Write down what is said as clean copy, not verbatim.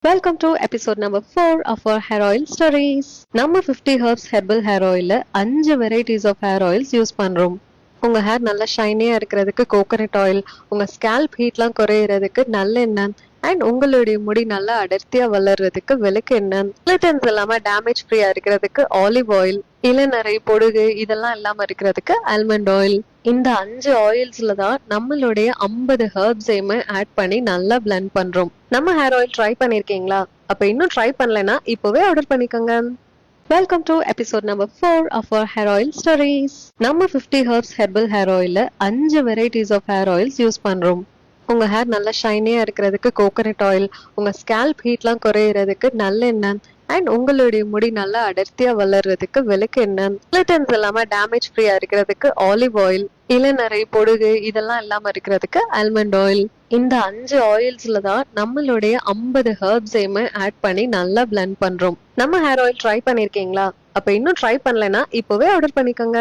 Welcome to episode number 4 of our hair oil stories. நம்ம 50 herbs herbal hair oil 5 varieties of hair oils use பண்றோம். உங்க hair நல்லா ஷைனியா இருக்கிறதுக்கு coconut oil, உங்க scalp ஹீட்லாம் குறையிறதுக்கு நல்லெண்ணெய் and உங்களுடைய முடி நல்லா அடர்த்தியா வளர்றதுக்கு விளக்கெண்ணெய், கிளிட்டன்ஸ் இல்லாம டேமேஜ் ஃப்ரீயா இருக்கிறதுக்கு ஆலிவ் ஆயில், இளநரை பொடுகு இதெல்லாம் இல்லாம இருக்கிறதுக்கு ஆல்மண்ட் ஆயில். இந்த 5 ஆயில்ஸ்ல தான் நம்மளுடைய 50 ஹெர்ப்ஸையுமே ஆட் பண்ணி நல்லா பிளெண்ட் பண்றோம். நம்ம ஹேர் ஆயில் ட்ரை பண்ணிருக்கீங்களா? அப்ப இன்னும் ட்ரை பண்ணலைன்னா இப்பவே ஆர்டர் பண்ணிக்கோங்க. Welcome to episode number 4 of our hair oil stories. நம்ம 50 herbs herbal hair oil 5 varieties of hair oils use பண்றோம். உங்க ஹேர் நல்லா ஷைனியா இருக்கிறதுக்கு கோகனட் ஆயில், உங்க ஸ்கேல்ப் ஹீட்லாம் குறையிறதுக்கு நல்லெண்ணெய் அண்ட் உங்களுடைய முடி நல்லா அடர்த்தியா வளர்றதுக்கு விளக்கெண்ணெய், கிளிட்டன்ஸ் இல்லாம டேமேஜ் ஃப்ரீயா இருக்கிறதுக்கு ஆலிவ் ஆயில், இளநரை பொடுகு இதெல்லாம் இல்லாம இருக்கிறதுக்கு ஆல்மண்ட் ஆயில். இந்த 5 ஆயில்ஸ்ல தான் நம்மளுடைய 50 ஹெர்ப்ஸையுமே ஆட் பண்ணி நல்லா பிளெண்ட் பண்றோம். நம்ம ஹேர் ஆயில் ட்ரை பண்ணிருக்கீங்களா? அப்ப இன்னும் ட்ரை பண்ணலைன்னா இப்பவே ஆர்டர் பண்ணிக்கோங்க.